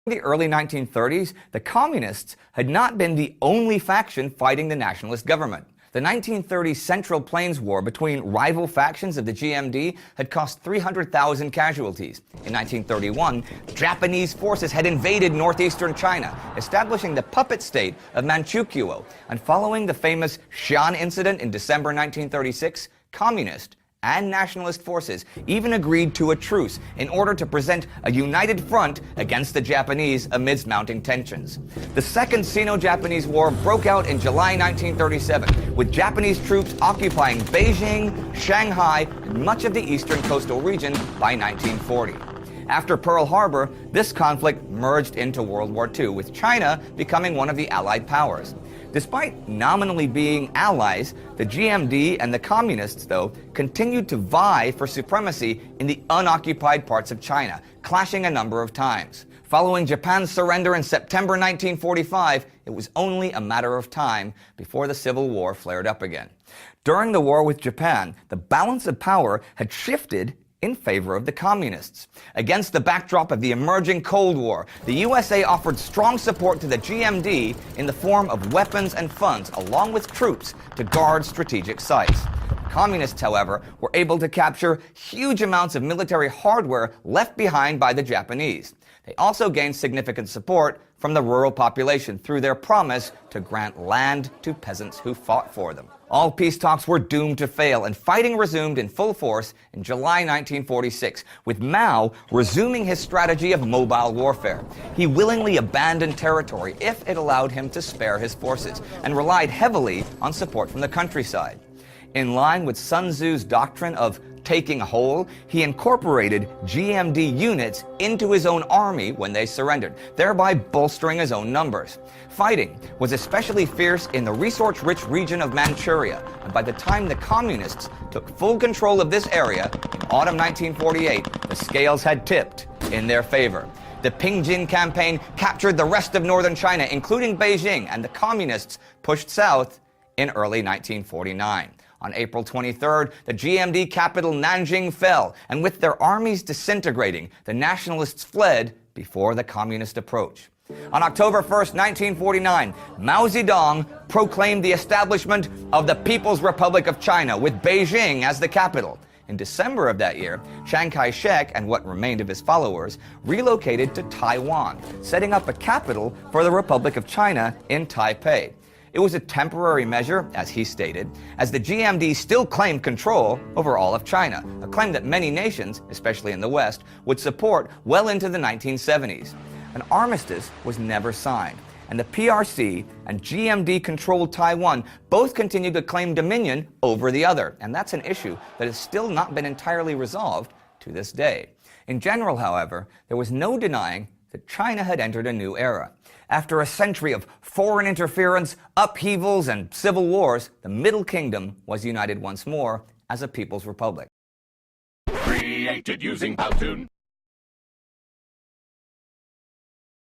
In the early 1930s, the Communists had not been the only faction fighting the nationalist government. The 1930 Central Plains War between rival factions of the GMD had cost 300,000 casualties. In 1931, Japanese forces had invaded northeastern China, establishing the puppet state of Manchukuo. And following the famous Xi'an incident in December 1936, Communist and nationalist forces even agreed to a truce in order to present a united front against the Japanese amidst mounting tensions. The Second Sino-Japanese War broke out in July 1937, with Japanese troops occupying Beijing, Shanghai, and much of the eastern coastal region by 1940. After Pearl Harbor, this conflict merged into World War II, with China becoming one of the Allied powers. Despite nominally being allies, the GMD and the Communists, though, continued to vie for supremacy in the unoccupied parts of China, clashing a number of times. Following Japan's surrender in September 1945, it was only a matter of time before the Civil War flared up again. During the war with Japan, the balance of power had shifted in favor of the Communists. Against the backdrop of the emerging Cold War, the USA offered strong support to the GMD in the form of weapons and funds, along with troops to guard strategic sites. Communists, however, were able to capture huge amounts of military hardware left behind by the Japanese. They also gained significant support from the rural population through their promise to grant land to peasants who fought for them. All peace talks were doomed to fail, and fighting resumed in full force in July 1946, with Mao resuming his strategy of mobile warfare. He willingly abandoned territory if it allowed him to spare his forces, and relied heavily on support from the countryside. In line with Sun Tzu's doctrine of taking whole, he incorporated GMD units into his own army when they surrendered, thereby bolstering his own numbers. Fighting was especially fierce in the resource-rich region of Manchuria, and by the time the Communists took full control of this area in autumn 1948, the scales had tipped in their favor. The Pingjin campaign captured the rest of northern China, including Beijing, and the Communists pushed south in early 1949. On April 23rd, the GMD capital Nanjing fell, and with their armies disintegrating, the nationalists fled before the communist approach. On October 1st, 1949, Mao Zedong proclaimed the establishment of the People's Republic of China, with Beijing as the capital. In December of that year, Chiang Kai-shek and what remained of his followers relocated to Taiwan, setting up a capital for the Republic of China in Taipei. It was a temporary measure, as he stated, as the GMD still claimed control over all of China, a claim that many nations, especially in the West, would support well into the 1970s. An armistice was never signed, and the PRC and GMD-controlled Taiwan both continued to claim dominion over the other, and that's an issue that has still not been entirely resolved to this day. In general, however, there was no denying that China had entered a new era. After a century of foreign interference, upheavals, and civil wars, the Middle Kingdom was united once more as a People's Republic. Created using Powtoon.